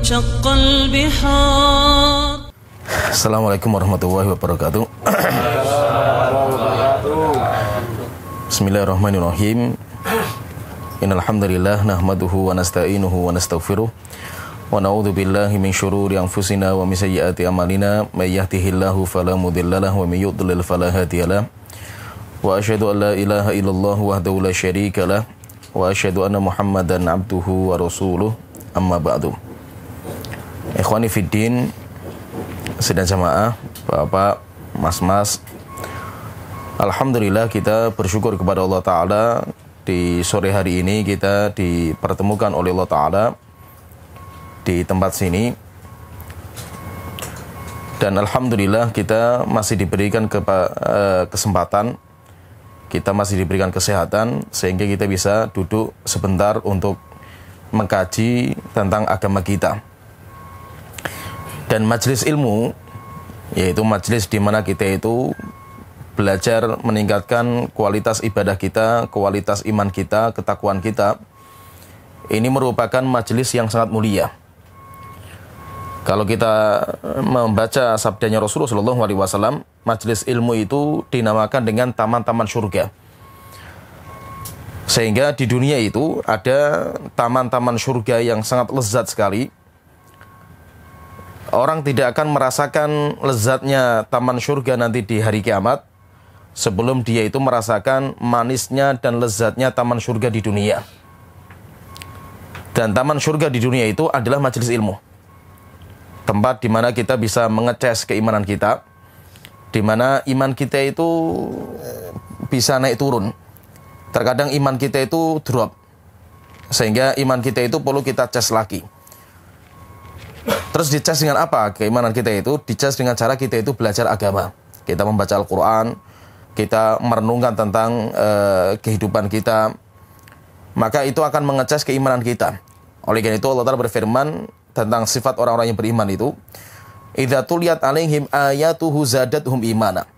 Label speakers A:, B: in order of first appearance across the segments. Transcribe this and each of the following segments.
A: وانشق البحار.
B: Assalamualaikum warahmatullahi wabarakatuh. Bismillahirrahmanirrahim. Innal hamdalillah nahmaduhu wa nasta'inuhu wa nastaghfiruh wa na'udzu billahi min syururi anfusina wa min sayyiati a'malina may yahdihillahu fala mudhillalah wa may yudlil fala hadiyalah. Wa asyhadu an la ilaha illallah wahdahu la syarikalah wa asyhadu anna Muhammadan abduhu wa rasuluh. Amma ba'du. Ikhwani fid din, sidang jamaah, Bapak, Mas-mas, alhamdulillah kita bersyukur kepada Allah Ta'ala. Di sore hari ini kita dipertemukan oleh Allah Ta'ala di tempat sini. Dan alhamdulillah kita masih diberikan kesempatan, kita masih diberikan kesehatan, sehingga kita bisa duduk sebentar untuk mengkaji tentang agama kita. Dan majelis ilmu, yaitu majelis di mana kita itu belajar meningkatkan kualitas ibadah kita, kualitas iman kita, ketakwaan kita. Ini merupakan majelis yang sangat mulia. Kalau kita membaca sabdanya Rasulullah SAW, majelis ilmu itu dinamakan dengan taman-taman surga. Sehingga di dunia itu ada taman-taman surga yang sangat lezat sekali. Orang tidak akan merasakan lezatnya taman surga nanti di hari kiamat sebelum dia itu merasakan manisnya dan lezatnya taman surga di dunia. Dan taman surga di dunia itu adalah majelis ilmu. Tempat di mana kita bisa mengecas keimanan kita, di mana iman kita itu bisa naik turun. Terkadang iman kita itu drop, sehingga iman kita itu perlu kita cas lagi. Terus dicas dengan apa keimanan kita itu? Dicas dengan cara kita itu belajar agama. Kita membaca Al-Quran, kita merenungkan tentang kehidupan kita, maka itu akan mengecas keimanan kita. Oleh karena itu Allah Ta'ala berfirman tentang sifat orang-orang yang beriman itu, idza tuliyat alaihim ayatuhu zadatuhum imana.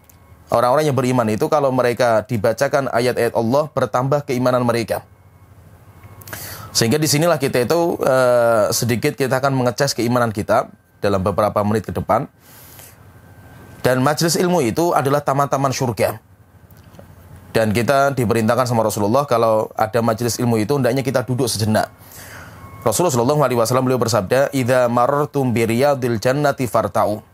B: Orang-orang yang beriman itu kalau mereka dibacakan ayat-ayat Allah, bertambah keimanan mereka. Sehingga disinilah kita itu sedikit kita akan mengecas keimanan kita dalam beberapa menit ke depan. Dan majelis ilmu itu adalah taman-taman surga. Dan kita diperintahkan sama Rasulullah kalau ada majelis ilmu itu hendaknya kita duduk sejenak. Rasulullah SAW beliau bersabda, "Idza marartum bi riyadil jannati farta'u."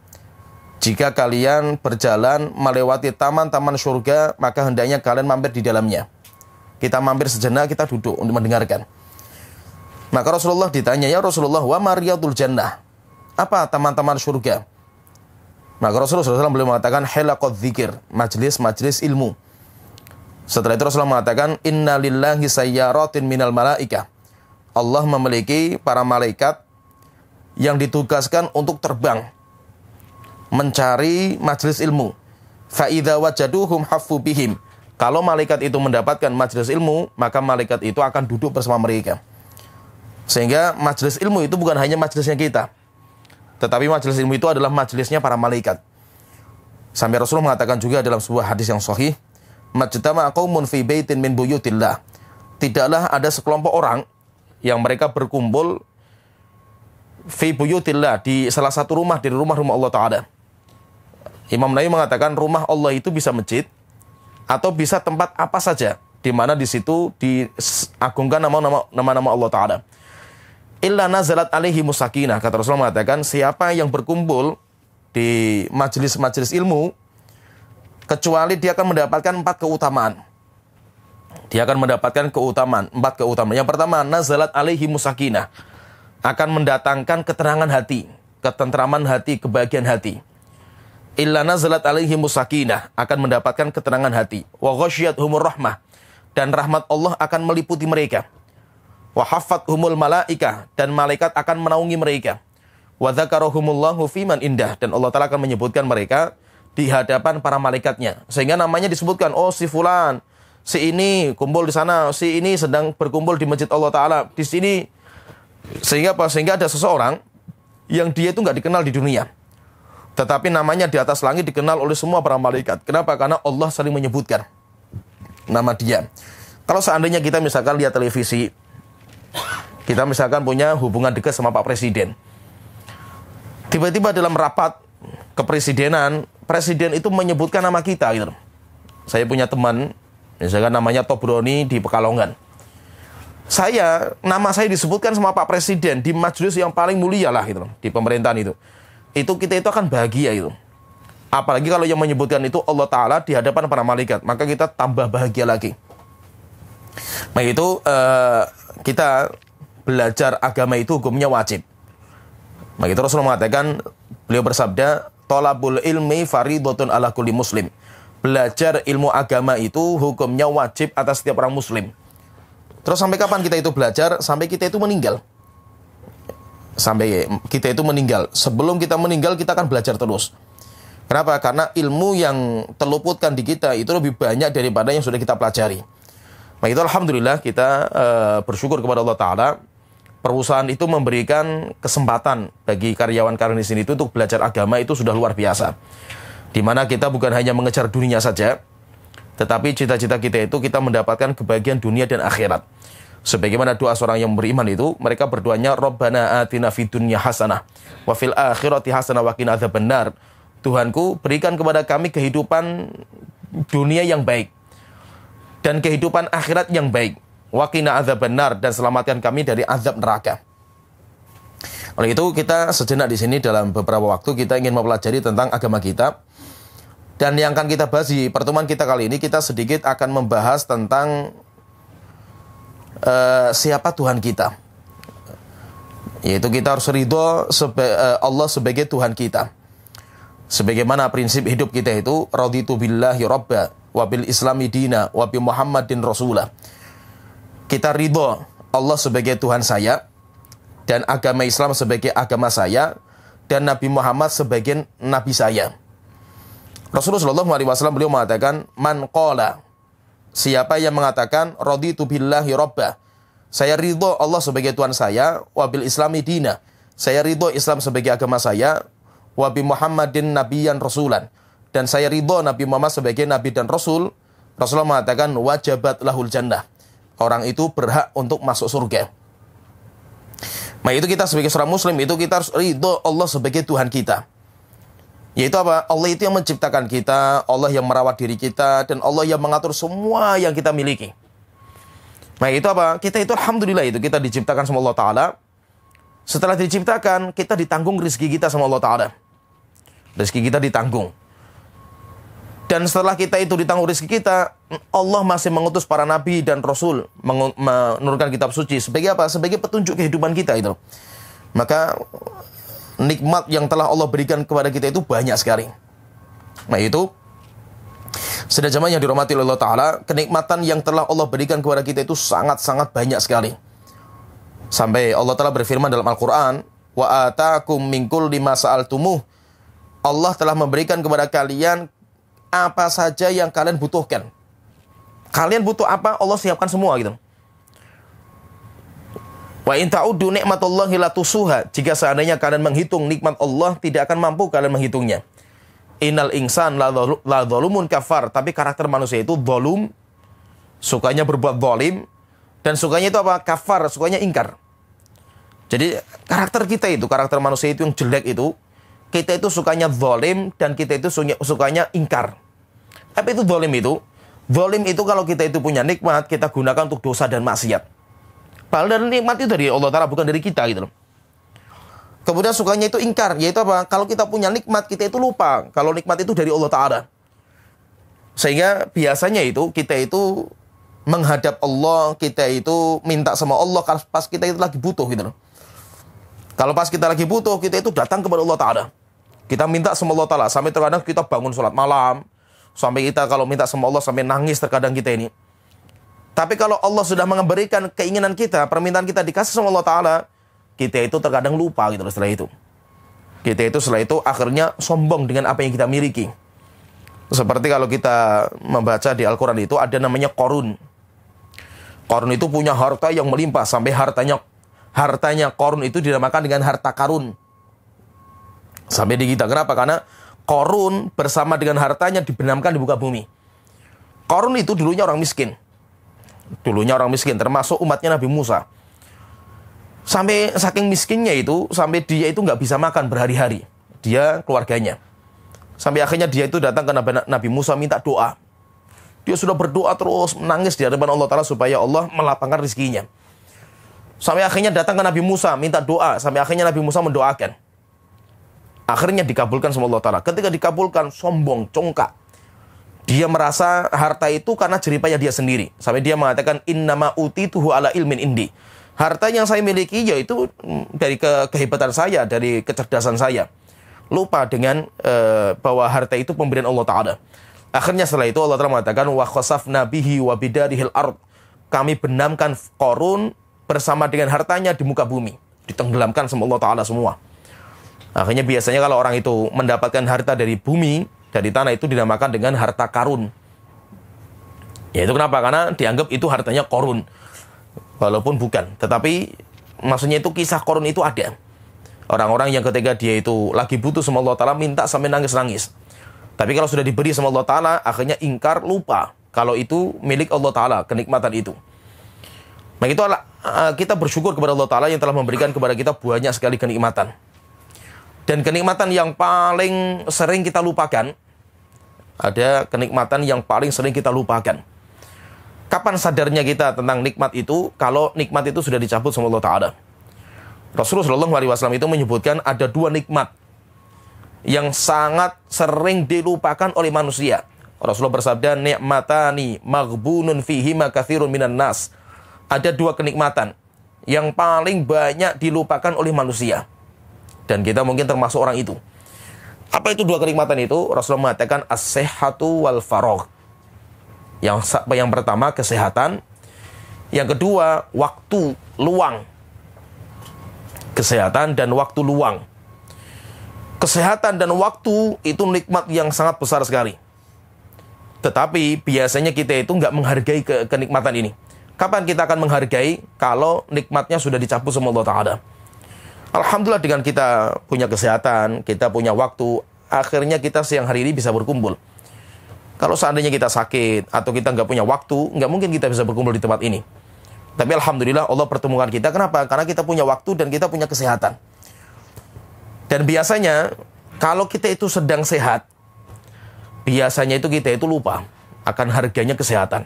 B: Jika kalian berjalan melewati taman-taman surga, maka hendaknya kalian mampir di dalamnya. Kita mampir sejenak, kita duduk untuk mendengarkan. Maka Rasulullah ditanya, "Ya Rasulullah, wa ma riyadul jannah?" Apa taman-taman surga? Maka Rasulullah SAW beliau mengatakan, "Halaqadz dzikir", majelis ilmu. Setelah itu Rasulullah mengatakan, "Inna lillahi sayyaratin minal malaikah." Allah memiliki para malaikat yang ditugaskan untuk terbang mencari majelis ilmu. Fa idza wajaduhum haffu bihim. Kalau malaikat itu mendapatkan majelis ilmu, maka malaikat itu akan duduk bersama mereka. Sehingga majelis ilmu itu bukan hanya majelisnya kita, tetapi majelis ilmu itu adalah majelisnya para malaikat. Sampai Rasulullah mengatakan juga dalam sebuah hadis yang sahih, "Majtama'a qaumun fi baitin min buyutillah." Tidaklah ada sekelompok orang yang mereka berkumpul fi buyutillah, di salah satu rumah dari rumah-rumah Allah Ta'ala. Imam Nawawi mengatakan rumah Allah itu bisa masjid atau bisa tempat apa saja di mana di situ diagungkan nama-nama Allah Ta'ala. Illa nazalat alaihi musakinah, kata Rasulullah mengatakan siapa yang berkumpul di majelis-majelis ilmu kecuali dia akan mendapatkan 4 keutamaan. Dia akan mendapatkan keutamaan, 4 keutamaan. Yang pertama, nazalat alaihi musakinah, akan mendatangkan ketenangan hati, ketentraman hati, kebahagiaan hati. Illa nazalat alaihi musakinah, akan mendapatkan ketenangan hati. Wa ghasyiyatuhumur rahmah, dan rahmat Allah akan meliputi mereka. Wa haffathumul malaikah, dan malaikat akan menaungi mereka. Wa dzakarahumullahu fiman indah, dan Allah Ta'ala akan menyebutkan mereka di hadapan para malaikatnya. Sehingga namanya disebutkan, oh si fulan, si ini kumpul di sana, si ini sedang berkumpul di masjid Allah Ta'ala, di sini. Sehingga apa? Sehingga ada seseorang yang dia itu nggak dikenal di dunia, tetapi namanya di atas langit dikenal oleh semua para malaikat. Kenapa? Karena Allah sering menyebutkan nama dia. Kalau seandainya kita misalkan lihat televisi, kita misalkan punya hubungan dekat sama Pak Presiden, Tiba-tiba dalam rapat kepresidenan, presiden itu menyebutkan nama kita gitu. Saya punya teman, misalkan namanya Tobroni di Pekalongan. Nama saya disebutkan sama Pak Presiden di majelis yang paling mulia lah gitu, di pemerintahan itu. Itu kita itu akan bahagia itu. Apalagi kalau yang menyebutkan itu Allah Ta'ala di hadapan para malaikat, maka kita tambah bahagia lagi. Nah itu kita belajar agama itu hukumnya wajib. Nah itu Rasulullah mengatakan, beliau bersabda, thalabul ilmi faridotun ala kulli muslim. Belajar ilmu agama itu hukumnya wajib atas setiap orang muslim. Terus sampai kapan kita itu belajar? Sampai kita itu meninggal. Sampai kita itu meninggal. Sebelum kita meninggal kita akan belajar terus. Kenapa? Karena ilmu yang terluputkan di kita itu lebih banyak daripada yang sudah kita pelajari. Nah itu alhamdulillah kita bersyukur kepada Allah Ta'ala. Perusahaan itu memberikan kesempatan bagi karyawan-karyawan di sini itu untuk belajar agama itu sudah luar biasa. Di mana kita bukan hanya mengejar dunia saja, tetapi cita-cita kita itu kita mendapatkan kebahagiaan dunia dan akhirat. Sebagaimana doa seorang yang beriman itu, mereka berdoanya, Rabbana atina fid dunya hasanah, wa fil akhirati hasanah wa qina adzabannar. Tuhanku, berikan kepada kami kehidupan dunia yang baik dan kehidupan akhirat yang baik. Wa qina adzabannar, dan selamatkan kami dari azab neraka. Oleh itu kita sejenak di sini dalam beberapa waktu kita ingin mempelajari tentang agama kita. Dan yang akan kita bahas di pertemuan kita kali ini, kita sedikit akan membahas tentang siapa Tuhan kita. Yaitu kita harus ridho Allah sebagai Tuhan kita. Sebagaimana prinsip hidup kita itu, raditu billahi rabba, wa bil islami dina, wa bi muhammadin rasulah. Kita ridho Allah sebagai Tuhan saya, dan agama Islam sebagai agama saya, dan Nabi Muhammad sebagai Nabi saya. Rasulullah SAW beliau mengatakan, man qala, siapa yang mengatakan raditu billahi rabba, saya ridho Allah sebagai Tuhan saya, wa bil islami dina, saya ridho Islam sebagai agama saya, wa bi Muhammadin nabiyyan rasulan, dan saya ridho Nabi Muhammad sebagai nabi dan rasul. Rasulullah mengatakan wajabat lahul jannah, orang itu berhak untuk masuk surga. Nah itu kita sebagai seorang muslim itu kita harus ridho Allah sebagai Tuhan kita. Yaitu apa? Allah itu yang menciptakan kita, Allah yang merawat diri kita, dan Allah yang mengatur semua yang kita miliki. Nah itu apa? Kita itu alhamdulillah itu kita diciptakan sama Allah Ta'ala. Setelah diciptakan, kita ditanggung rezeki kita sama Allah Ta'ala. Rezeki kita ditanggung. Dan setelah kita itu ditanggung rezeki kita, Allah masih mengutus para nabi dan rasul, menurunkan kitab suci. Sebagai apa? Sebagai petunjuk kehidupan kita itu. Maka nikmat yang telah Allah berikan kepada kita itu banyak sekali. Nah itu sudah zaman yang dirahmati oleh Allah Ta'ala, kenikmatan yang telah Allah berikan kepada kita itu sangat-sangat banyak sekali. Sampai Allah Ta'ala berfirman dalam Al-Quran, wa atakum min kulli ma sa'altumuh, Allah telah memberikan kepada kalian apa saja yang kalian butuhkan. Kalian butuh apa, Allah siapkan semua gitu. Wa in ta'uddu ni'matallahi la tusuha, jika seandainya kalian menghitung nikmat Allah, tidak akan mampu kalian menghitungnya. Innal insan la zalumun kafar, tapi karakter manusia itu zalum, sukanya berbuat zalim, dan sukanya itu apa? Kafar, sukanya ingkar. Jadi karakter kita itu, karakter manusia itu yang jelek itu, kita itu sukanya zalim dan kita itu sukanya ingkar. Apa itu zalim itu? Zalim itu kalau kita itu punya nikmat, kita gunakan untuk dosa dan maksiat. Padahal dari nikmat itu dari Allah Ta'ala, bukan dari kita gitu loh. Kemudian sukanya itu ingkar, yaitu apa? Kalau kita punya nikmat, kita itu lupa kalau nikmat itu dari Allah Ta'ala. Sehingga biasanya itu kita itu menghadap Allah, kita itu minta sama Allah pas kita itu lagi butuh gitu loh. Kalau pas kita lagi butuh, kita itu datang kepada Allah Ta'ala. Kita minta sama Allah Ta'ala, sampai terkadang kita bangun sholat malam, sampai kita kalau minta sama Allah sampai nangis terkadang kita ini. Tapi kalau Allah sudah memberikan keinginan kita, permintaan kita dikasih sama Allah Ta'ala, kita itu terkadang lupa gitu loh setelah itu. Kita itu setelah itu akhirnya sombong dengan apa yang kita miliki. Seperti kalau kita membaca di Al-Quran itu ada namanya Qarun. Qarun itu punya harta yang melimpah, sampai hartanya Qarun itu dinamakan dengan harta karun. Sampai di kita. Kenapa? Karena Qarun bersama dengan hartanya dibenamkan di muka bumi. Qarun itu dulunya orang miskin. Termasuk umatnya Nabi Musa. Sampai saking miskinnya itu, sampai dia itu nggak bisa makan berhari-hari. Dia, keluarganya. Sampai akhirnya dia itu datang ke Nabi Musa minta doa. Dia sudah berdoa terus, menangis di hadapan Allah Ta'ala supaya Allah melapangkan rezekinya. Sampai akhirnya datang ke Nabi Musa minta doa. Sampai akhirnya Nabi Musa mendoakan. Akhirnya dikabulkan sama Allah Ta'ala. Ketika dikabulkan, sombong, congkak. Dia merasa harta itu karena jeripaya dia sendiri. Sampai dia mengatakan, innama utituhu ala ilmin indi. Harta yang saya miliki yaitu dari kehebatan saya, dari kecerdasan saya. Lupa dengan bahwa harta itu pemberian Allah Ta'ala. Akhirnya setelah itu Allah Ta'ala mengatakan, wa khasafna bihi wa bidarihil ard. Kami benamkan Qarun bersama dengan hartanya di muka bumi. Ditenggelamkan sama Allah Ta'ala semua. Akhirnya biasanya kalau orang itu mendapatkan harta dari bumi, dari tanah itu dinamakan dengan harta karun. Ya itu kenapa? Karena dianggap itu hartanya Qarun. Walaupun bukan. Tetapi maksudnya itu kisah Qarun itu ada. Orang-orang yang ketika dia itu lagi butuh sama Allah Ta'ala minta sampai nangis-nangis. Tapi kalau sudah diberi sama Allah Ta'ala akhirnya ingkar, lupa kalau itu milik Allah Ta'ala, kenikmatan itu. Nah itu kita bersyukur kepada Allah Ta'ala yang telah memberikan kepada kita banyak sekali kenikmatan. Dan kenikmatan yang paling sering kita lupakan, ada kenikmatan yang paling sering kita lupakan. Kapan sadarnya kita tentang nikmat itu? Kalau nikmat itu sudah dicabut sama Allah Ta'ala. Rasulullah SAW itu menyebutkan ada dua nikmat yang sangat sering dilupakan oleh manusia. Rasulullah bersabda, ni'matani maghbunun fihima katsirun minan nas. Ada dua kenikmatan yang paling banyak dilupakan oleh manusia. Dan kita mungkin termasuk orang itu. Apa itu dua kenikmatan itu? Rasulullah mengatakan as-sihhatu wal faragh. Yang pertama kesehatan, yang kedua waktu luang. Kesehatan dan waktu luang. Kesehatan dan waktu itu nikmat yang sangat besar sekali. Tetapi biasanya kita itu nggak menghargai kenikmatan ini. Kapan kita akan menghargai? Kalau nikmatnya sudah dicabut sama Allah Ta'ala. Alhamdulillah dengan kita punya kesehatan, kita punya waktu, akhirnya kita siang hari ini bisa berkumpul. Kalau seandainya kita sakit atau kita nggak punya waktu, nggak mungkin kita bisa berkumpul di tempat ini. Tapi Alhamdulillah Allah pertemukan kita. Kenapa? Karena kita punya waktu dan kita punya kesehatan. Dan biasanya kalau kita itu sedang sehat, biasanya itu kita itu lupa akan harganya kesehatan.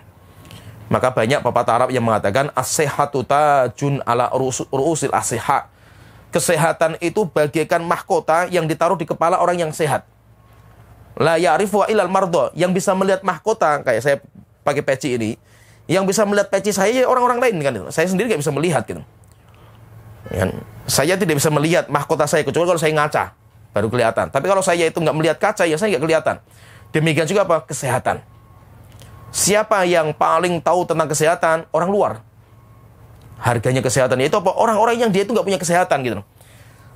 B: Maka banyak pepatah Arab yang mengatakan as-sihhatu tajun ala ru'usil as-sihha. Kesehatan itu bagaikan mahkota yang ditaruh di kepala orang yang sehat. La ya'rifu ilal mardo, yang bisa melihat mahkota kayak saya pakai peci ini, yang bisa melihat peci saya ya orang-orang lain kan. Saya sendiri nggak bisa melihat gitu. Ya, saya tidak bisa melihat mahkota saya kecuali kalau saya ngaca baru kelihatan. Tapi kalau saya itu nggak melihat kaca ya saya nggak kelihatan. Demikian juga apa? Kesehatan. Siapa yang paling tahu tentang kesehatan? Orang luar. Harganya kesehatan itu apa? Orang-orang yang dia itu nggak punya kesehatan gitu.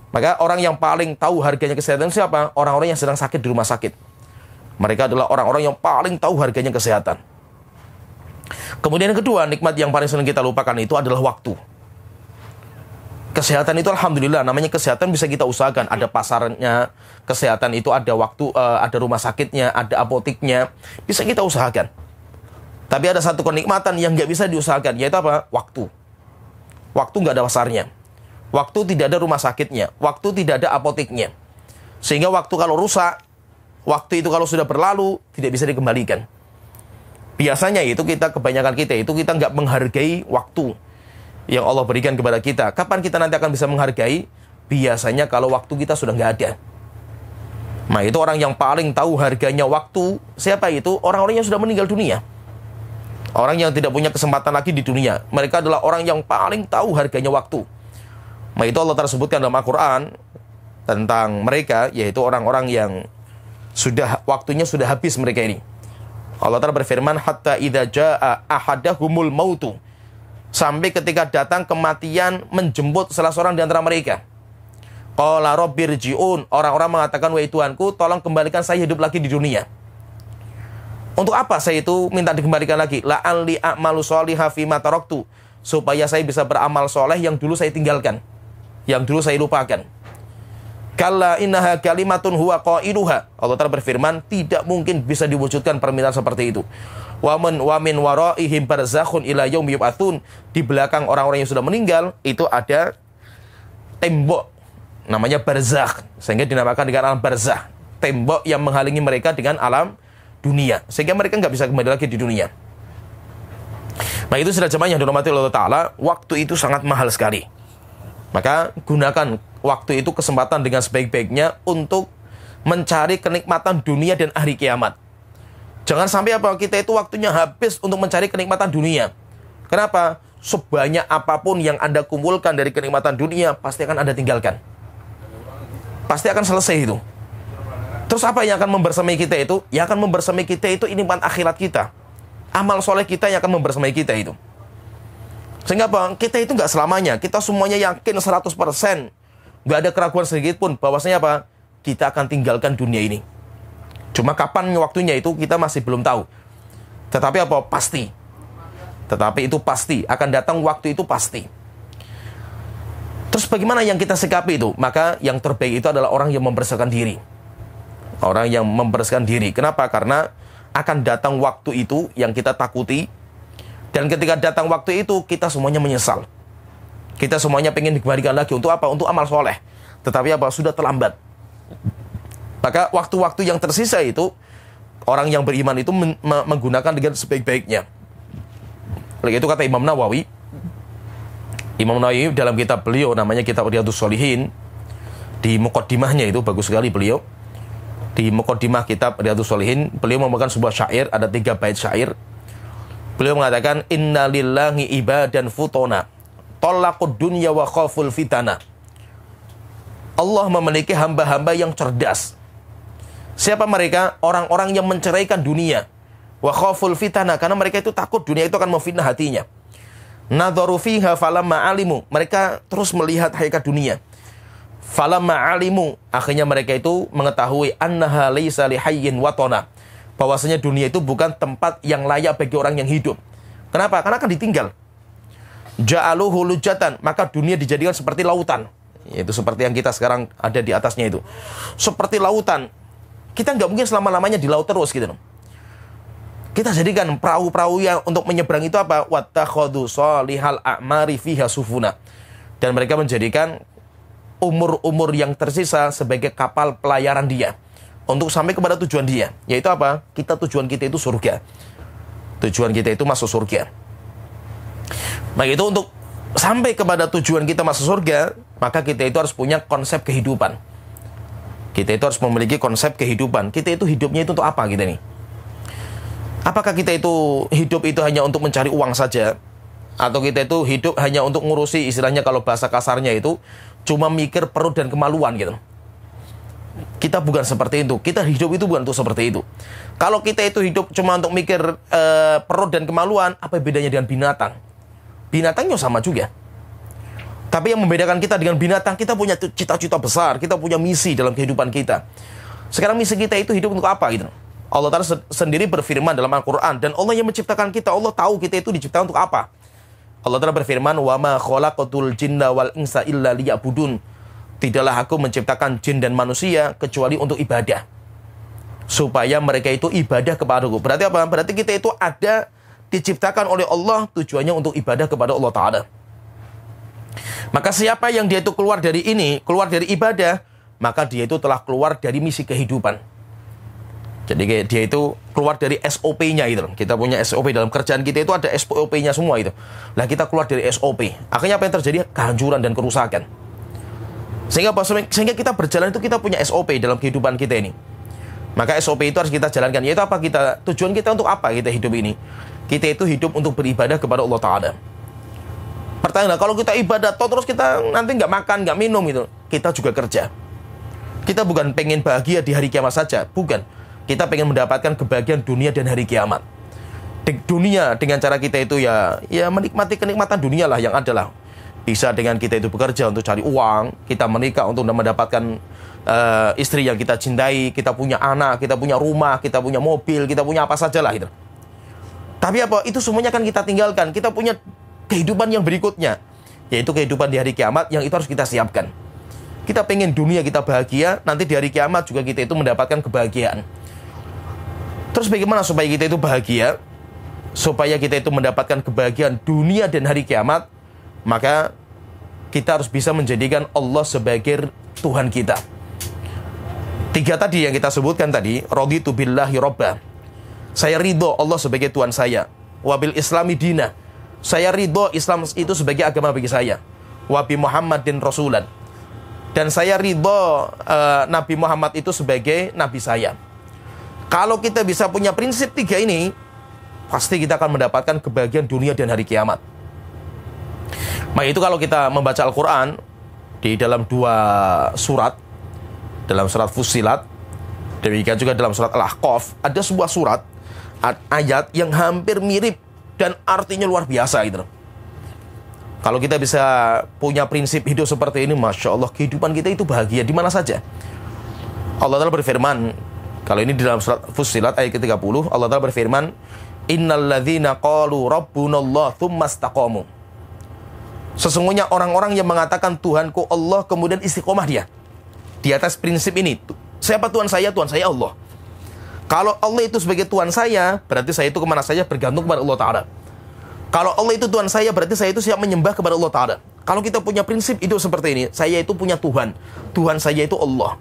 B: Maka orang yang paling tahu harganya kesehatan siapa? Orang-orang yang sedang sakit di rumah sakit. Mereka adalah orang-orang yang paling tahu harganya kesehatan. Kemudian yang kedua, nikmat yang paling sering kita lupakan itu adalah waktu. Kesehatan itu Alhamdulillah, namanya kesehatan bisa kita usahakan. Ada pasarnya, kesehatan itu ada waktu, ada rumah sakitnya, ada apoteknya. Bisa kita usahakan. Tapi ada satu kenikmatan yang nggak bisa diusahakan, yaitu apa? Waktu. Waktu nggak ada pasarnya. Waktu tidak ada rumah sakitnya. Waktu tidak ada apoteknya. Sehingga waktu kalau rusak, waktu itu kalau sudah berlalu, tidak bisa dikembalikan. Biasanya itu kebanyakan kita nggak menghargai waktu yang Allah berikan kepada kita. Kapan kita nanti akan bisa menghargai? Biasanya kalau waktu kita sudah nggak ada. Nah itu orang yang paling tahu harganya waktu. Siapa itu? Orang-orang yang sudah meninggal dunia. Orang yang tidak punya kesempatan lagi di dunia. Mereka adalah orang yang paling tahu harganya waktu. Nah itu Allah tersebutkan dalam Al-Quran tentang mereka, yaitu orang-orang yang waktunya sudah habis mereka ini. Allah Ta'ala berfirman, hatta idza jaa ahadahumul mautu, sampai ketika datang kematian menjemput salah seorang di antara mereka. Qala rabbirji'un, orang-orang mengatakan, wahai Tuhanku, tolong kembalikan saya hidup lagi di dunia. Untuk apa saya itu minta dikembalikan lagi? La'alli a'malu sholiha fima taraktu, supaya saya bisa beramal soleh yang dulu saya tinggalkan, yang dulu saya lupakan. Kalla innaha kalimatun huwa qailuha. Allah Ta'ala berfirman, tidak mungkin bisa diwujudkan permintaan seperti itu. Wa min waraihim barzakhun ila yaumi yub'atsun. Di belakang orang-orang yang sudah meninggal itu ada tembok namanya barzakh, sehingga dinamakan dengan alam barzakh, tembok yang menghalangi mereka dengan alam dunia, sehingga mereka nggak bisa kembali lagi di dunia. Nah, itu sudah jemaah yang dirahmati Allah Ta'ala, waktu itu sangat mahal sekali. Maka gunakan waktu itu, kesempatan dengan sebaik-baiknya untuk mencari kenikmatan dunia dan hari kiamat. Jangan sampai kita itu waktunya habis untuk mencari kenikmatan dunia. Kenapa? Sebanyak apapun yang Anda kumpulkan dari kenikmatan dunia, pasti akan Anda tinggalkan. Pasti akan selesai itu. Terus apa yang akan membersamai kita itu? Yang akan membersamai kita itu nikmat akhirat kita. Amal soleh kita yang akan membersamai kita itu. Sehingga kita itu nggak selamanya. Kita semuanya yakin 100%. Nggak ada keraguan sedikit pun bahwasanya kita akan tinggalkan dunia ini. Cuma kapan waktunya itu kita masih belum tahu. Tetapi pasti. Tetapi itu pasti. Akan datang waktu itu pasti. Terus bagaimana yang kita sikapi itu? Maka yang terbaik itu adalah orang yang membersihkan diri. Orang yang membersihkan diri. Kenapa? Karena akan datang waktu itu yang kita takuti. Dan ketika datang waktu itu, kita semuanya menyesal. Kita semuanya pengen dikembalikan lagi. Untuk apa? Untuk amal soleh. Tetapi sudah terlambat. Maka waktu-waktu yang tersisa itu, orang yang beriman itu menggunakan dengan sebaik-baiknya. Oleh itu kata Imam Nawawi. Imam Nawawi dalam kitab beliau, namanya kitab Riyadhus Shalihin, di muqaddimahnya itu, bagus sekali beliau. Di muqaddimah kitab Riyadhus Shalihin, beliau membawakan sebuah syair, ada 3 bait syair. Beliau mengatakan, Inna lillahi ibadan futona, tolaqud dunya wa khaful fitana. Allah memiliki hamba-hamba yang cerdas. Siapa mereka? Orang-orang yang menceraikan dunia. Wa khaful fitana, karena mereka itu takut dunia itu akan memfitnah hatinya. Nadharu fiha falamma alimu, mereka terus melihat hakikat dunia. Falamma alimu, akhirnya mereka itu mengetahui annaha laisa lihayyin watana, bahwasanya dunia itu bukan tempat yang layak bagi orang yang hidup. Kenapa? Karena akan ditinggal. Ja'aluhu lujatan, maka dunia dijadikan seperti lautan. Yaitu seperti yang kita sekarang ada di atasnya itu. Seperti lautan. Kita nggak mungkin selama-lamanya di laut terus gitu. Kita jadikan perahu-perahu yang untuk menyeberang itu wattakhadhu salihal a'mari fiha sufuna. Dan mereka menjadikan umur-umur yang tersisa sebagai kapal pelayaran dia untuk sampai kepada tujuan dia. Yaitu tujuan kita itu surga. Tujuan kita itu masuk surga. Maka itu untuk sampai kepada tujuan kita masuk surga, maka kita itu harus punya konsep kehidupan. Kita itu harus memiliki konsep kehidupan. Kita itu hidupnya itu untuk apa kita nih? Apakah kita itu hidup itu hanya untuk mencari uang saja? Atau kita itu hidup hanya untuk ngurusi, istilahnya kalau bahasa kasarnya itu, cuma mikir perut dan kemaluan gitu. Kita bukan seperti itu. Kita hidup itu bukan untuk seperti itu. Kalau kita itu hidup cuma untuk mikir perut dan kemaluan, apa bedanya dengan binatang? Binatangnya sama juga. Tapi yang membedakan kita dengan binatang, kita punya cita-cita besar, kita punya misi dalam kehidupan kita. Sekarang misi kita itu hidup untuk apa gitu? Allah Ta'ala sendiri berfirman dalam Al-Quran, dan Allah yang menciptakan kita, Allah tahu kita itu diciptakan untuk apa. Allah Ta'ala berfirman, wa ma khalaqatul jinna wal insa illa liya'budun. Tidaklah aku menciptakan jin dan manusia kecuali untuk ibadah, supaya mereka itu ibadah kepadaku. Berarti apa? Berarti kita itu ada diciptakan oleh Allah tujuannya untuk ibadah kepada Allah Ta'ala. Maka siapa yang dia itu keluar dari ini, keluar dari ibadah, maka dia itu telah keluar dari misi kehidupan. Jadi dia itu keluar dari SOP-nya itu. Kita punya SOP dalam kerjaan kita itu ada SOP-nya semua itu. Nah, kita keluar dari SOP. Akhirnya apa yang terjadi? Kehancuran dan kerusakan. Sehingga kita berjalan itu kita punya SOP dalam kehidupan kita ini. Maka SOP itu harus kita jalankan. Yaitu apa? Tujuan kita untuk apa kita hidup ini? Kita itu hidup untuk beribadah kepada Allah Ta'ala. Pertanyaan, kalau kita ibadah terus kita nanti nggak makan, nggak minum itu, kita juga kerja. Kita bukan pengen bahagia di hari kiamat saja, bukan. Kita pengen mendapatkan kebahagiaan dunia dan hari kiamat. Di dunia dengan cara kita itu ya menikmati kenikmatan dunia lah yang adalah. Bisa dengan kita itu bekerja untuk cari uang, kita menikah untuk mendapatkan istri yang kita cintai, kita punya anak, kita punya rumah, kita punya mobil, kita punya apa saja lah itu. Tapi itu semuanya kan kita tinggalkan. Kita punya kehidupan yang berikutnya, yaitu kehidupan di hari kiamat yang itu harus kita siapkan. Kita pengen dunia kita bahagia, nanti di hari kiamat juga kita itu mendapatkan kebahagiaan. Terus bagaimana supaya kita itu bahagia? Supaya kita itu mendapatkan kebahagiaan dunia dan hari kiamat, maka kita harus bisa menjadikan Allah sebagai Tuhan kita. 3 tadi yang kita sebutkan tadi, raditu billahi robba, saya ridho Allah sebagai Tuhan saya. Wabil islami dina, saya ridho Islam itu sebagai agama bagi saya. Wabi Muhammadin rasulan, dan saya ridho Nabi Muhammad itu sebagai nabi saya. Kalau kita bisa punya prinsip 3 ini, pasti kita akan mendapatkan kebahagiaan dunia dan hari kiamat. Maka itu kalau kita membaca Al-Quran di dalam 2 surat, dalam surat Fussilat, demikian juga dalam surat Al-Ahqaf, ada sebuah surat, ayat yang hampir mirip dan artinya luar biasa gitu. Kalau kita bisa punya prinsip hidup seperti ini, Masya Allah, kehidupan kita itu bahagia di mana saja. Allah Ta'ala berfirman, kalau ini di dalam surat Fussilat ayat ke-30, Allah Ta'ala berfirman, innalladzina qalu rabbunallah tsumma istaqamu. Sesungguhnya orang-orang yang mengatakan Tuhanku Allah, kemudian istiqomah dia di atas prinsip ini. Siapa Tuhan saya? Tuhan saya Allah. Kalau Allah itu sebagai Tuhan saya, berarti saya itu kemana saja bergantung kepada Allah Ta'ala. Kalau Allah itu Tuhan saya, berarti saya itu siap menyembah kepada Allah Ta'ala. Kalau kita punya prinsip hidup seperti ini, saya itu punya Tuhan, Tuhan saya itu Allah.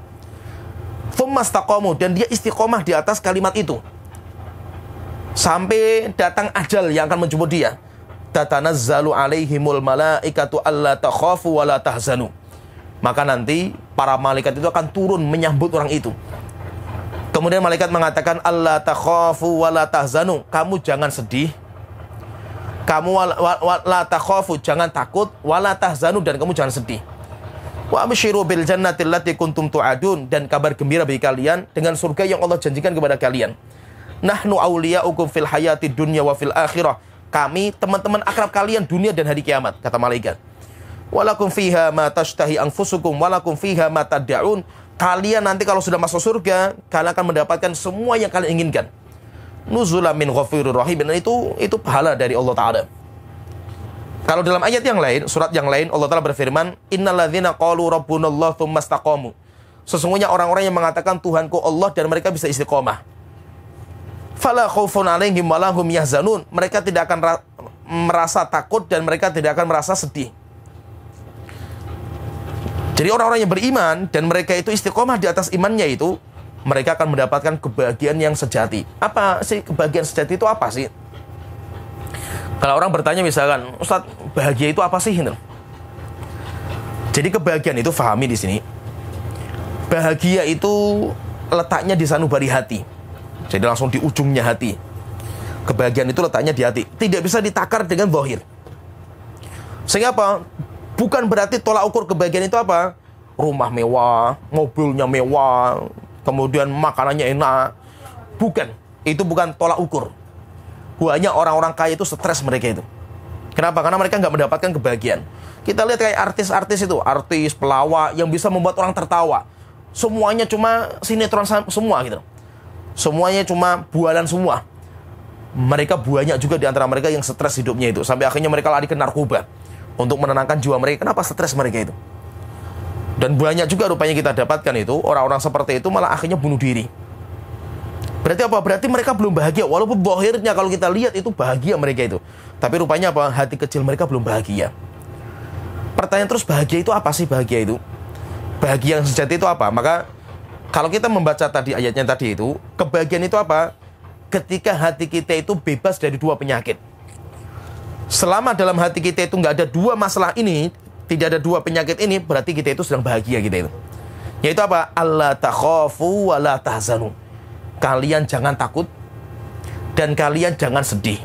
B: Tsumma istaqamu, dan dia istiqomah di atas kalimat itu sampai datang ajal yang akan menjemput dia. Tatanazzalu alaihimul malaikatu alla takhafu wa la tahzanu. Maka nanti para malaikat itu akan turun menyambut orang itu. Kemudian malaikat mengatakan alla takhafu wa la tahzanu, kamu jangan sedih, kamu la takhafu, jangan takut, wa la tahzanu, dan kamu jangan sedih. Wa absyiru bil jannati allati kuntum tu'adun, dan kabar gembira bagi kalian dengan surga yang Allah janjikan kepada kalian. Nahnu awliya'ukum fil hayati dunya wa fil akhirah. Kami teman-teman akrab kalian dunia dan hari kiamat, kata malaikat. Walakum fiha ma tashtahi anfusukum walakum fiha ma tad'un. Kalian nanti kalau sudah masuk surga, kalian akan mendapatkan semua yang kalian inginkan. Nuzulan min ghafurur rahim, dan itu pahala dari Allah Ta'ala. Kalau dalam ayat yang lain, surat yang lain, Allah Ta'ala berfirman, innalladzina qalu rabbunallah tsumma istaqamu. Sesungguhnya orang-orang yang mengatakan Tuhanku Allah dan mereka bisa istiqomah. Fala khaufun 'alaihim wa lahum yahzanun. Mereka tidak akan merasa takut dan mereka tidak akan merasa sedih. Jadi orang-orang yang beriman dan mereka itu istiqomah di atas imannya itu, mereka akan mendapatkan kebahagiaan yang sejati. Apa sih kebahagiaan sejati itu apa sih? Kalau orang bertanya misalkan, Ustadz, bahagia itu apa sih? Jadi kebahagiaan itu, fahami di sini, bahagia itu letaknya di sanubari hati. Jadi langsung di ujungnya hati. Kebahagiaan itu letaknya di hati. Tidak bisa ditakar dengan zahir. Sehingga apa? Bukan berarti tolak ukur kebahagiaan itu apa? Rumah mewah, mobilnya mewah, kemudian makanannya enak. Bukan. Itu bukan tolak ukur. Banyak orang-orang kaya itu stres mereka itu. Kenapa? Karena mereka nggak mendapatkan kebahagiaan. Kita lihat kayak artis-artis itu, artis, pelawak yang bisa membuat orang tertawa. Semuanya cuma sinetron semua gitu. Semuanya cuma bualan semua. Mereka banyak juga di antara mereka yang stres hidupnya itu. Sampai akhirnya mereka lari ke narkoba untuk menenangkan jiwa mereka. Kenapa stres mereka itu? Dan banyak juga rupanya kita dapatkan itu, orang-orang seperti itu malah akhirnya bunuh diri. Berarti apa? Berarti mereka belum bahagia. Walaupun zahirnya kalau kita lihat itu bahagia mereka itu. Tapi rupanya apa? Hati kecil mereka belum bahagia. Pertanyaan terus, bahagia itu apa sih bahagia itu? Bahagia yang sejati itu apa? Maka kalau kita membaca tadi ayatnya tadi itu, kebahagiaan itu apa? Ketika hati kita itu bebas dari 2 penyakit. Selama dalam hati kita itu nggak ada 2 masalah ini, tidak ada 2 penyakit ini, berarti kita itu sedang bahagia kita itu. Yaitu apa? Alla takhafu wa la tahzanu. Kalian jangan takut dan kalian jangan sedih.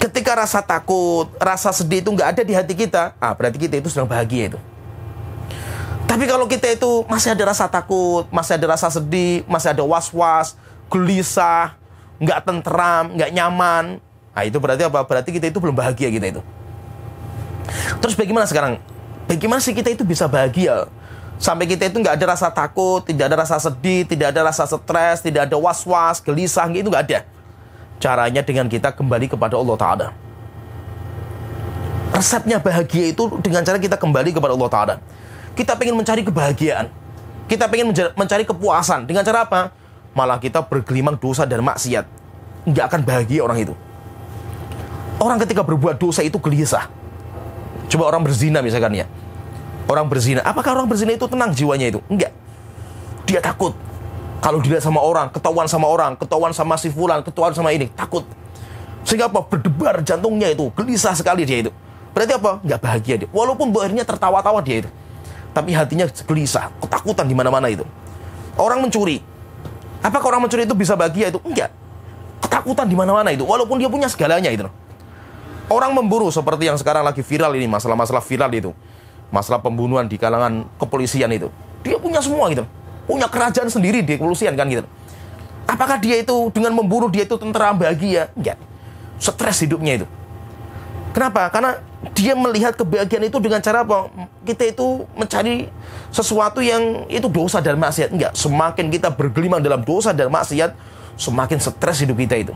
B: Ketika rasa takut, rasa sedih itu nggak ada di hati kita, berarti kita itu sedang bahagia itu. Tapi kalau kita itu masih ada rasa takut, masih ada rasa sedih, masih ada was-was, gelisah, nggak tenteram, nggak nyaman, itu berarti apa? Berarti kita itu belum bahagia kita itu. Terus bagaimana sekarang? Bagaimana sih kita itu bisa bahagia? Sampai kita itu nggak ada rasa takut, tidak ada rasa sedih, tidak ada rasa stres, tidak ada was-was, gelisah, itu nggak ada. Caranya dengan kita kembali kepada Allah Ta'ala. Resepnya bahagia itu dengan cara kita kembali kepada Allah Ta'ala. Kita pengen mencari kebahagiaan, kita pengen mencari kepuasan. Dengan cara apa? Malah kita bergelimang dosa dan maksiat. Nggak akan bahagia orang itu. Orang ketika berbuat dosa itu gelisah. Coba orang berzina misalkan ya. Orang berzina, apakah orang berzina itu tenang jiwanya itu? Enggak. Dia takut. Kalau dilihat sama orang, ketahuan sama si fulan, ketahuan sama ini, takut. Sehingga apa? Berdebar jantungnya itu, gelisah sekali dia itu. Berarti apa? Enggak bahagia dia. Walaupun akhirnya tertawa-tawa dia itu. Tapi hatinya gelisah, ketakutan di mana-mana itu. Orang mencuri. Apakah orang mencuri itu bisa bahagia itu? Enggak. Ketakutan di mana-mana itu, walaupun dia punya segalanya itu. Orang memburu seperti yang sekarang lagi viral ini, masalah-masalah viral itu. Masalah pembunuhan di kalangan kepolisian itu. Dia punya semua gitu. Punya kerajaan sendiri di kepolisian kan gitu. Apakah dia itu dengan memburu dia itu tentram bahagia? Enggak. Stres hidupnya itu. Kenapa? Karena dia melihat kebahagiaan itu dengan cara apa? Kita itu mencari sesuatu yang itu dosa dan maksiat. Enggak. Semakin kita bergelimang dalam dosa dan maksiat, semakin stres hidup kita itu.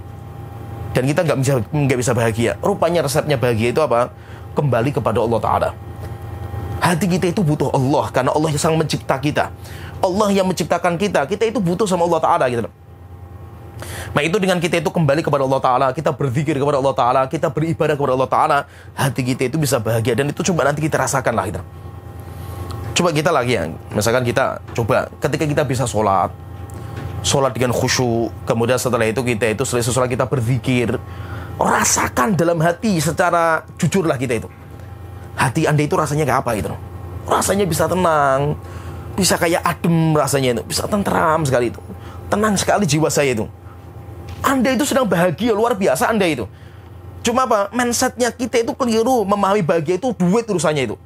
B: Dan kita nggak bisa bahagia. Rupanya resepnya bahagia itu apa? Kembali kepada Allah Ta'ala. Hati kita itu butuh Allah, karena Allah yang sang mencipta kita. Allah yang menciptakan kita itu butuh sama Allah Ta'ala gitu. Nah itu dengan kita itu kembali kepada Allah Ta'ala, kita berzikir kepada Allah Ta'ala, kita beribadah kepada Allah Ta'ala, hati kita itu bisa bahagia. Dan itu coba nanti kita rasakan lah gitu. Coba kita lagi ya, misalkan kita coba ketika kita bisa sholat dengan khusyuk, kemudian setelah itu kita itu selesai sholat kita berzikir, rasakan dalam hati secara jujur lah kita itu. Hati Anda itu rasanya kayak apa gitu? Rasanya bisa tenang, bisa kayak adem rasanya itu, bisa tentram sekali itu. Tenang sekali jiwa saya itu. Anda itu sedang bahagia, luar biasa Anda itu. Cuma apa? Mindsetnya kita itu keliru, memahami bahagia itu duit urusannya itu.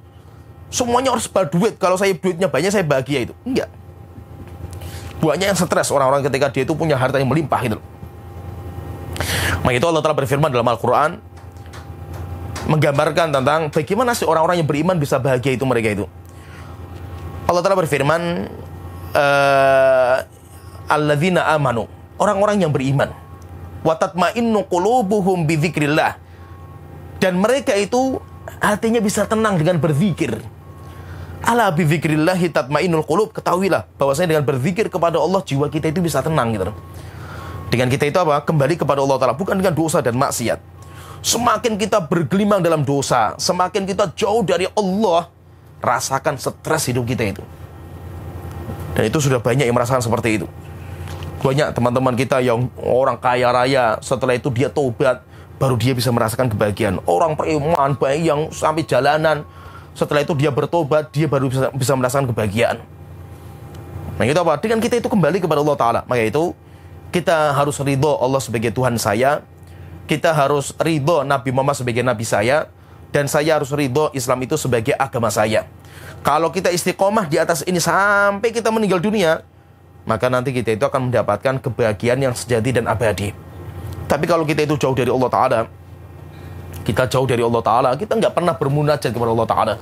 B: Semuanya harus berduit, kalau saya duitnya banyak saya bahagia itu. Enggak. Banyak yang stres orang-orang ketika dia itu punya harta yang melimpah gitu. Maka itu Allah Ta'ala berfirman dalam Al-Quran, menggambarkan tentang bagaimana sih orang-orang yang beriman bisa bahagia itu mereka itu. Allah Ta'ala berfirman, alladzina amanu, orang-orang yang beriman, wa tatma'innu qulubuhum bidzikrillah, dan mereka itu hatinya bisa tenang dengan berzikir. Ala bidzikrillahi tatma'innul qulub, ketahuilah bahwasanya dengan berzikir kepada Allah jiwa kita itu bisa tenang gitu. Dengan kita itu apa? Kembali kepada Allah Ta'ala, bukan dengan dosa dan maksiat. Semakin kita bergelimang dalam dosa, semakin kita jauh dari Allah, rasakan stres hidup kita itu. Dan itu sudah banyak yang merasakan seperti itu. Banyak teman-teman kita yang orang kaya raya, setelah itu dia tobat, baru dia bisa merasakan kebahagiaan. Orang preman baik yang sampai jalanan, setelah itu dia bertobat, dia baru bisa merasakan kebahagiaan. Nah itu apa? Dengan kita itu kembali kepada Allah Ta'ala. Maka itu kita harus ridho Allah sebagai Tuhan saya, kita harus ridho Nabi Muhammad sebagai Nabi saya, dan saya harus ridho Islam itu sebagai agama saya. Kalau kita istiqomah di atas ini sampai kita meninggal dunia, maka nanti kita itu akan mendapatkan kebahagiaan yang sejati dan abadi. Tapi kalau kita itu jauh dari Allah Ta'ala, kita jauh dari Allah Ta'ala, kita nggak pernah bermunajat kepada Allah Ta'ala,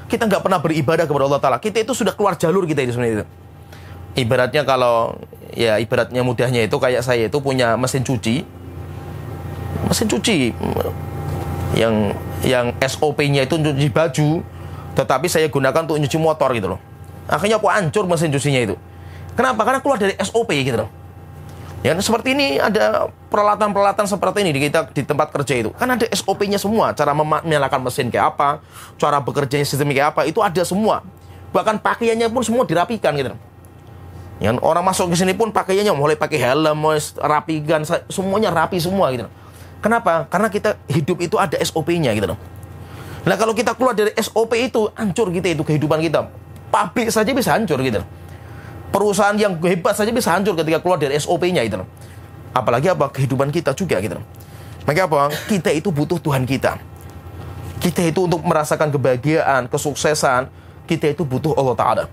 B: kita nggak pernah beribadah kepada Allah Ta'ala, kita itu sudah keluar jalur kita itu sebenarnya itu. Ibaratnya kalau, ya ibaratnya mudahnya itu kayak saya itu punya mesin cuci yang SOP-nya itu nyuci baju, tetapi saya gunakan untuk nyuci motor gitu loh. Akhirnya aku hancur mesin cucinya itu. Kenapa? Karena keluar dari SOP gitu loh. Ya seperti ini, ada peralatan-peralatan seperti ini di tempat kerja itu. Kan ada SOP-nya semua, cara menyalakan mesin kayak apa, cara bekerjanya sistemnya kayak apa, itu ada semua. Bahkan pakaiannya pun semua dirapikan gitu loh. Ya, orang masuk ke sini pun pakaiannya mulai pakai helm, rapikan, semuanya rapi semua gitu loh. Kenapa? Karena kita hidup itu ada SOP-nya gitu loh. Nah kalau kita keluar dari SOP itu, hancur kita itu kehidupan kita. Pabrik saja bisa hancur gitu loh. Perusahaan yang hebat saja bisa hancur ketika keluar dari SOP-nya itu loh. Apalagi apa? Kehidupan kita juga gitu loh. Maka apa? Kita itu butuh Tuhan kita. Kita itu untuk merasakan kebahagiaan, kesuksesan, kita itu butuh Allah Ta'ala.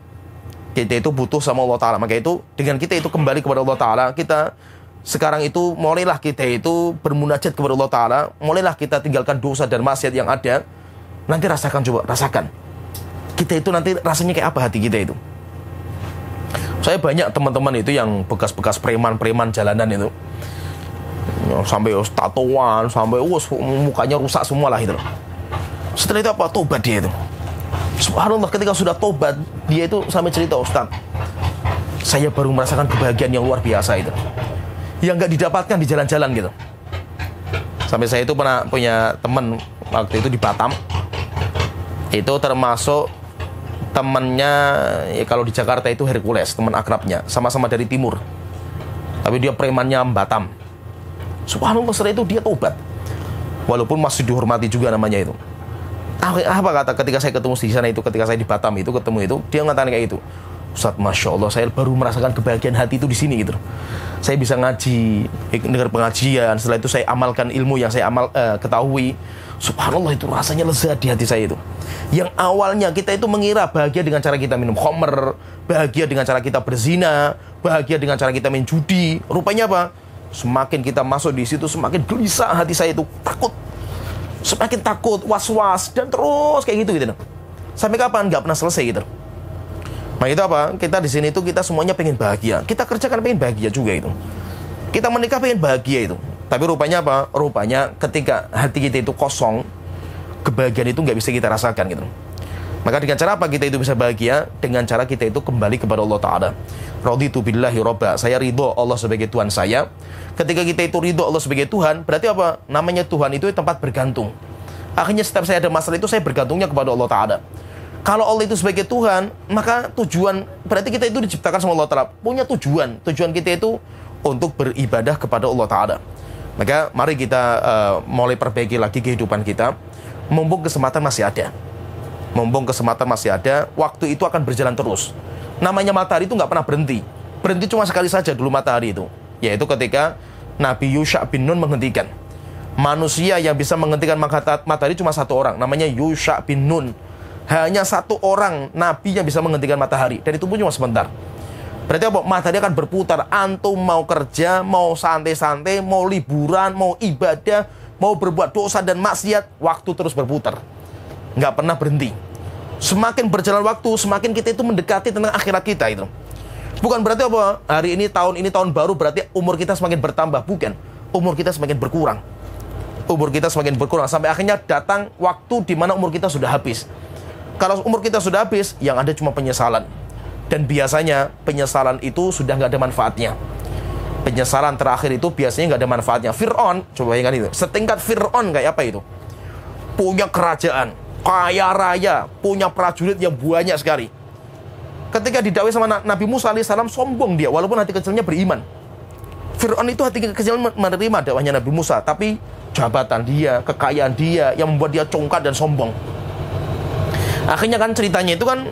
B: Kita itu butuh sama Allah Ta'ala. Maka itu dengan kita itu kembali kepada Allah Ta'ala, kita sekarang itu mulailah kita itu bermunajat kepada Allah Ta'ala, mulailah kita tinggalkan dosa dan maksiat yang ada. Nanti rasakan, coba rasakan. Kita itu nanti rasanya kayak apa hati kita itu. Saya banyak teman-teman itu yang bekas-bekas preman-preman jalanan itu, sampai tatoan, sampai mukanya rusak semua lah itu. Setelah itu apa? Tobat dia itu. Subhanallah, ketika sudah tobat, dia itu sampai cerita, Ustaz, saya baru merasakan kebahagiaan yang luar biasa itu, yang gak didapatkan di jalan-jalan gitu. Sampai saya itu pernah punya teman waktu itu di Batam. itu termasuk temannya, ya kalau di Jakarta itu Hercules, teman akrabnya, sama-sama dari timur. Tapi dia premannya Batam. Subhanallah, setelah itu dia tobat. Walaupun masih dihormati juga namanya itu. Apa kata ketika saya ketemu di sana itu, ketika saya di Batam itu ketemu itu, dia mengatakan kayak itu. Ustaz, Masya Allah, saya baru merasakan kebahagiaan hati itu di sini gitu. Saya bisa ngaji, dengar pengajian, setelah itu saya amalkan ilmu yang saya ketahui. Subhanallah, itu rasanya lezat di hati saya itu. Yang awalnya kita itu mengira bahagia dengan cara kita minum khamr, bahagia dengan cara kita berzina, bahagia dengan cara kita main judi. Rupanya apa? Semakin kita masuk di situ, semakin gelisah hati saya itu, takut. Semakin takut, was-was, dan terus kayak gitu. Sampai kapan? Nggak pernah selesai gitu. Nah itu apa? Kita di sini itu kita semuanya pengen bahagia. Kita kerjakan pengen bahagia juga itu. Kita menikah pengen bahagia itu. Tapi rupanya apa? Rupanya ketika hati kita itu kosong, kebahagiaan itu nggak bisa kita rasakan gitu. Maka dengan cara apa kita itu bisa bahagia? Dengan cara kita itu kembali kepada Allah Ta'ala. Raditu billahi robba. Saya ridho Allah sebagai Tuhan saya. Ketika kita itu ridho Allah sebagai Tuhan, berarti apa? Namanya Tuhan itu tempat bergantung. Akhirnya setiap saya ada masalah itu, saya bergantungnya kepada Allah Ta'ala. Kalau Allah itu sebagai Tuhan, maka tujuan, berarti kita itu diciptakan sama Allah Ta'ala. Punya tujuan. Tujuan kita itu untuk beribadah kepada Allah Ta'ala. Maka mari kita mulai perbaiki lagi kehidupan kita. Mumpung kesempatan masih ada. Mumpung kesempatan masih ada, waktu itu akan berjalan terus. Namanya matahari itu nggak pernah berhenti. Berhenti cuma sekali saja dulu matahari itu. Yaitu ketika Nabi Yusha bin Nun menghentikan. Manusia yang bisa menghentikan matahari cuma satu orang. Namanya Yusha bin Nun. Hanya satu orang Nabi yang bisa menghentikan matahari. Dan itu pun cuma sebentar. Berarti apa? Matahari akan berputar. Antum mau kerja, mau santai-santai, mau liburan, mau ibadah, mau berbuat dosa dan maksiat, waktu terus berputar. Nggak pernah berhenti. Semakin berjalan waktu, semakin kita itu mendekati tentang akhirat kita itu. Bukan berarti apa? Hari ini, tahun baru berarti umur kita semakin bertambah. Bukan. Umur kita semakin berkurang. Umur kita semakin berkurang. Sampai akhirnya datang waktu di mana umur kita sudah habis. Kalau umur kita sudah habis, yang ada cuma penyesalan. Dan biasanya penyesalan itu sudah nggak ada manfaatnya. Penyesalan terakhir itu biasanya nggak ada manfaatnya. Fir'aun, coba bayangkan itu. Setingkat Fir'aun kayak apa itu? Punya kerajaan, kaya raya, punya prajurit yang banyak sekali. Ketika didakwai sama Nabi Musa alaihissalam, sombong dia, walaupun hati kecilnya beriman. Fir'aun itu hati kecilnya menerima dakwahnya Nabi Musa, tapi jabatan dia, kekayaan dia yang membuat dia congkak dan sombong. Akhirnya kan ceritanya itu kan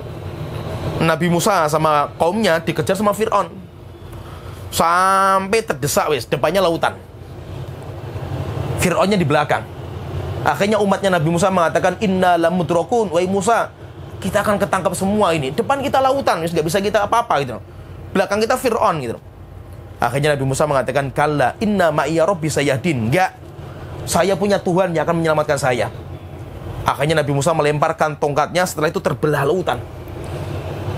B: Nabi Musa sama kaumnya dikejar sama Fir'aun sampai terdesak depannya lautan. Fir'aunnya di belakang. Akhirnya umatnya Nabi Musa mengatakan, inna lamudrakun, wahai Musa, kita akan ketangkap semua ini. Depan kita lautan, nggak bisa kita apa-apa gitu. Belakang kita Fir'aun gitu. Akhirnya Nabi Musa mengatakan, kalla inna ma'iya rabbi sayahdin. Enggak, saya punya Tuhan yang akan menyelamatkan saya. Akhirnya Nabi Musa melemparkan tongkatnya, setelah itu terbelah lautan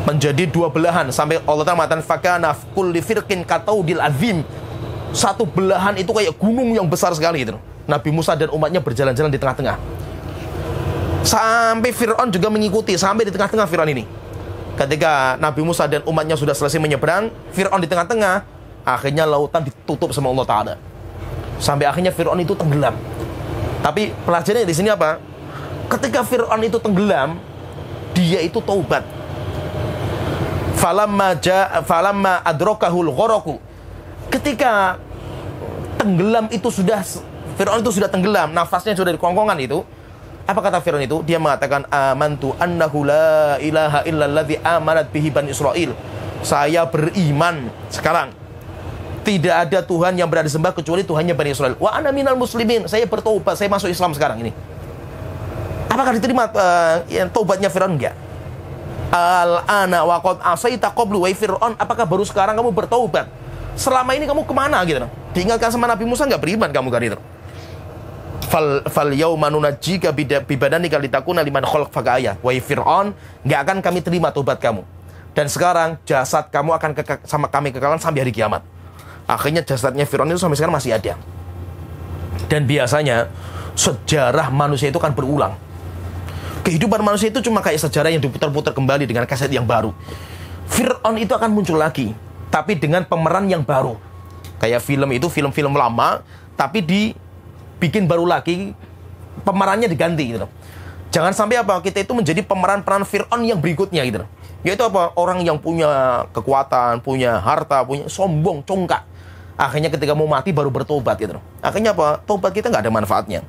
B: menjadi dua belahan, sampai Allah Ta'ala mengatakan fakana kulli firqin kataudil azim. Satu belahan itu kayak gunung yang besar sekali gitu. Nabi Musa dan umatnya berjalan-jalan di tengah-tengah. Sampai Fir'aun juga mengikuti, sampai di tengah-tengah Fir'aun ini. Ketika Nabi Musa dan umatnya sudah selesai menyeberang, Fir'aun di tengah-tengah, akhirnya lautan ditutup sama Allah Ta'ala. Sampai akhirnya Fir'aun itu tenggelam. Tapi pelajarannya di sini apa? Ketika Fir'aun itu tenggelam, dia itu taubat. Falamma adrokahul ghoroku. Ketika tenggelam itu sudah, Fir'aun itu sudah tenggelam, nafasnya sudah di kerongkongan itu. Apa kata Fir'aun itu? Dia mengatakan, amantu annahu la ilaha illalladzi amanat bihi Bani Israel. Saya beriman sekarang tidak ada Tuhan yang berada disembah kecuali Tuhannya Bani Israel. Wa ana minal muslimin. Saya bertobat, saya masuk Islam sekarang ini. Apakah diterima taubatnya Fir'aun? Enggak. Al-ana wa qad asaita qablu, wa Fir'aun, apakah baru sekarang kamu bertaubat? Selama ini kamu kemana gitu? Diingatkan sama Nabi Musa, enggak beriman kamu kan itu. Fal yauma nunajjika bi badanika litakuna liman khalaqaka ayah. Wa Fir'aun, enggak akan kami terima taubat kamu. Dan sekarang jasad kamu akan sama kami kekalan sampai hari kiamat. Akhirnya jasadnya Fir'aun itu sampai sekarang masih ada. Dan biasanya sejarah manusia itu kan berulang. Kehidupan manusia itu cuma kayak sejarah yang diputar-putar kembali dengan kaset yang baru. Fir'aun itu akan muncul lagi, tapi dengan pemeran yang baru. Kayak film itu, film-film lama, tapi dibikin baru lagi, pemerannya diganti gitu. Jangan sampai apa? Kita itu menjadi pemeran-peran Fir'aun yang berikutnya gitu. Yaitu apa? Orang yang punya kekuatan, punya harta, punya sombong, congkak. Akhirnya ketika mau mati baru bertobat gitu. Akhirnya apa? Tobat kita nggak ada manfaatnya.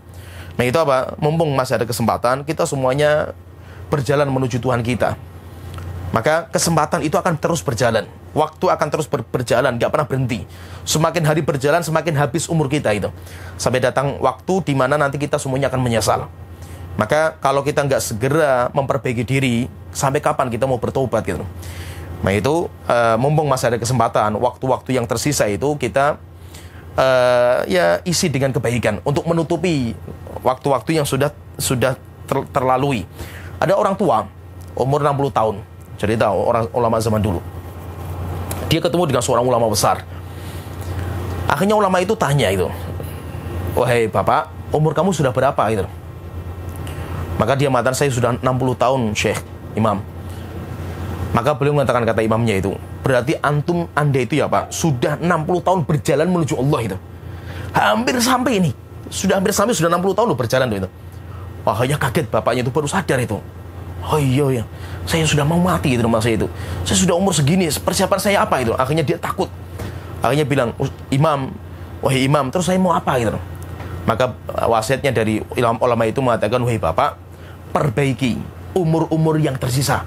B: Nah itu apa? Mumpung masih ada kesempatan, kita semuanya berjalan menuju Tuhan kita. Maka kesempatan itu akan terus berjalan. Waktu akan terus berjalan, nggak pernah berhenti. Semakin hari berjalan, semakin habis umur kita itu. Sampai datang waktu di mana nanti kita semuanya akan menyesal. Maka kalau kita nggak segera memperbaiki diri, sampai kapan kita mau bertobat gitu. Nah itu, mumpung masih ada kesempatan, waktu-waktu yang tersisa itu kita ya isi dengan kebaikan untuk menutupi waktu-waktu yang sudah terlalui. Ada orang tua, umur 60 tahun, cerita orang ulama zaman dulu. Dia ketemu dengan seorang ulama besar. Akhirnya ulama itu tanya itu, "Wahai bapak, umur kamu sudah berapa?" gitu. Maka dia mengatakan, "Saya sudah 60 tahun, Syekh, Imam." Maka beliau mengatakan kata imamnya itu, "Berarti anda itu ya Pak, sudah 60 tahun berjalan menuju Allah itu. Hampir sampai ini. Sudah hampir sampai, sudah 60 tahun loh berjalan itu." Wahnya kaget bapaknya itu, baru sadar itu. Oh iya ya, saya sudah mau mati gitu masa itu. Saya sudah umur segini, persiapan saya apa itu? Akhirnya dia takut. Akhirnya bilang, "Imam, wahai imam, terus saya mau apa gitu?" Maka wasiatnya dari ulama itu mengatakan, "Wahai bapak, perbaiki umur-umur yang tersisa.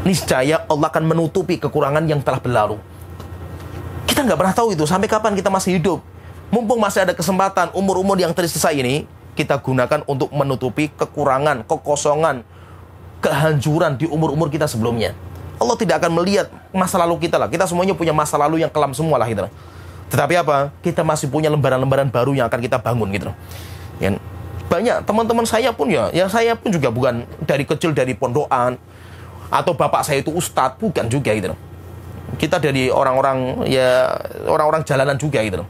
B: Niscaya Allah akan menutupi kekurangan yang telah berlalu." Kita nggak pernah tahu itu sampai kapan kita masih hidup. Mumpung masih ada kesempatan, umur-umur yang tersisa ini kita gunakan untuk menutupi kekurangan, kekosongan, kehancuran di umur-umur kita sebelumnya. Allah tidak akan melihat masa lalu kita lah. Kita semuanya punya masa lalu yang kelam semua lah gitu. Tetapi apa? Kita masih punya lembaran-lembaran baru yang akan kita bangun gitu. Ya, banyak teman-teman saya pun ya saya pun juga bukan dari kecil dari pondokan atau bapak saya itu ustadz, bukan juga gitu. Kita dari orang-orang jalanan juga gitu.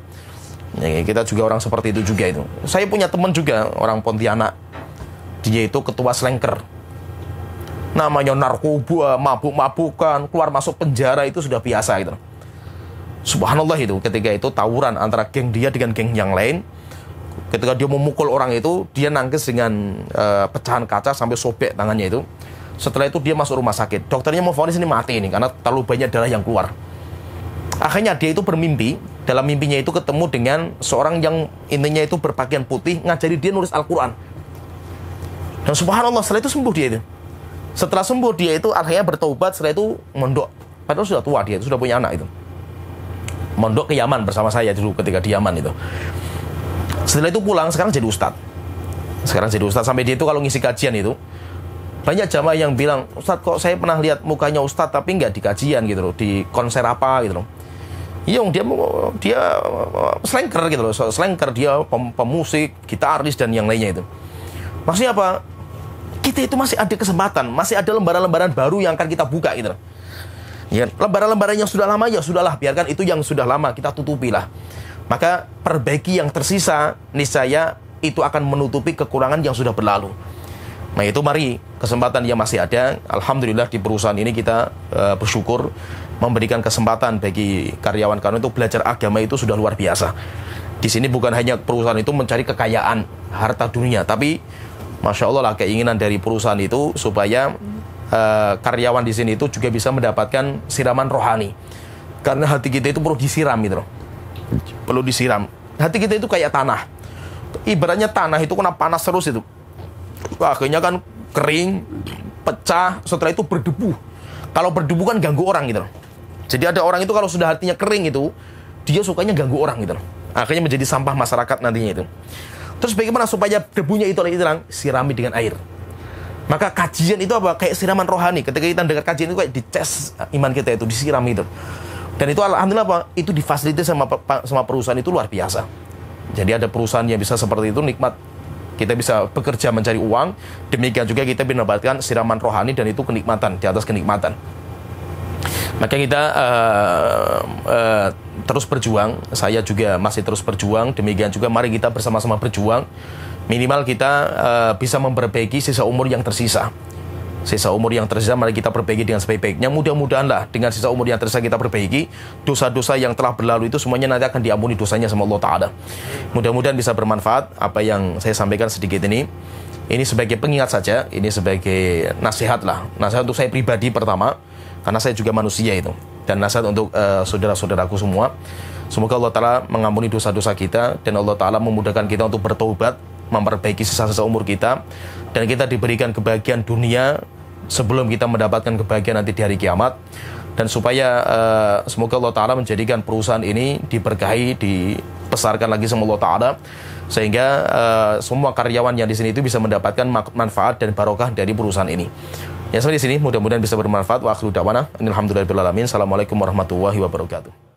B: Ya, kita juga orang seperti itu juga itu. Saya punya teman juga orang Pontianak. Dia itu ketua Slengker. Namanya narkoba, mabuk-mabukan, keluar masuk penjara itu sudah biasa gitu. Subhanallah itu, ketika itu tawuran antara geng dia dengan geng yang lain. Ketika dia memukul orang itu, dia nangkis dengan pecahan kaca sampai sobek tangannya itu. Setelah itu dia masuk rumah sakit. Dokternya mau vonis ini mati ini karena terlalu banyak darah yang keluar. Akhirnya dia itu bermimpi. Dalam mimpinya itu ketemu dengan seorang yang intinya itu berpakaian putih, ngajari dia nulis Al-Quran. Dan subhanallah, setelah itu sembuh dia itu. Setelah sembuh dia itu akhirnya bertaubat, setelah itu mondok. Padahal sudah tua dia, sudah punya anak itu. Mondok ke Yaman bersama saya dulu ketika di Yaman itu. Setelah itu pulang, sekarang jadi ustadz. Sampai dia itu kalau ngisi kajian itu, banyak jamaah yang bilang, "Ustadz, kok saya pernah lihat mukanya ustadz tapi nggak di kajian gitu loh, di konser apa gitu loh." Iya, dia slengker gitu loh, slengker, dia pemusik, gitaris dan yang lainnya itu. Maksudnya apa? Kita itu masih ada kesempatan, masih ada lembaran-lembaran baru yang akan kita buka gitu. Ya, lembaran-lembaran yang sudah lama ya sudahlah, biarkan itu yang sudah lama kita tutupilah. Maka perbaiki yang tersisa, niscaya itu akan menutupi kekurangan yang sudah berlalu. Nah itu mari, kesempatan yang masih ada. Alhamdulillah di perusahaan ini kita bersyukur memberikan kesempatan bagi karyawan-karyawan untuk belajar agama itu sudah luar biasa. Di sini bukan hanya perusahaan itu mencari kekayaan, harta dunia, tapi Masya Allah lah keinginan dari perusahaan itu supaya karyawan di sini itu juga bisa mendapatkan siraman rohani. Karena hati kita itu perlu disiram gitu loh. Perlu disiram. Hati kita itu kayak tanah. Ibaratnya tanah itu kena panas terus itu. Akhirnya kan kering, pecah, setelah itu berdebu. Kalau berdebu kan ganggu orang gitu loh. Jadi ada orang itu kalau sudah hatinya kering itu, dia sukanya ganggu orang gitu loh. Akhirnya menjadi sampah masyarakat nantinya itu. Terus bagaimana supaya debunya itu hilang? Sirami dengan air. Maka kajian itu apa? Kayak siraman rohani. Ketika kita dengar kajian itu kayak dicas iman kita itu, disiram itu. Dan itu alhamdulillah apa? Itu difasilitasi sama perusahaan itu luar biasa. Jadi ada perusahaan yang bisa seperti itu, nikmat. Kita bisa bekerja mencari uang, demikian juga kita mendapatkan siraman rohani dan itu kenikmatan, di atas kenikmatan. Maka kita terus berjuang, saya juga masih terus berjuang, demikian juga mari kita bersama-sama berjuang. Minimal kita bisa memperbaiki sisa umur yang tersisa. Sisa umur yang tersisa mari kita perbaiki dengan sebaik-baiknya. Mudah-mudahanlah dengan sisa umur yang tersisa kita perbaiki, dosa-dosa yang telah berlalu itu semuanya nanti akan diampuni dosanya sama Allah Ta'ala. Mudah-mudahan bisa bermanfaat apa yang saya sampaikan sedikit ini. Ini sebagai pengingat saja, ini sebagai nasihat lah. Nasihat untuk saya pribadi pertama, karena saya juga manusia itu. Dan nasihat untuk saudara-saudaraku semua. Semoga Allah Ta'ala mengampuni dosa-dosa kita, dan Allah Ta'ala memudahkan kita untuk bertaubat, memperbaiki sisa-sisa umur kita, dan kita diberikan kebahagiaan dunia sebelum kita mendapatkan kebahagiaan nanti di hari kiamat. Dan supaya semoga Allah Ta'ala menjadikan perusahaan ini diberkahi, dibesarkan lagi sama Allah Ta'ala, sehingga semua karyawan yang di sini itu bisa mendapatkan manfaat dan barokah dari perusahaan ini. Ya, sampai di sini mudah-mudahan bisa bermanfaat. Wa akhiru da'wana alhamdulillahirabbil alamin. Assalamualaikum warahmatullahi wabarakatuh.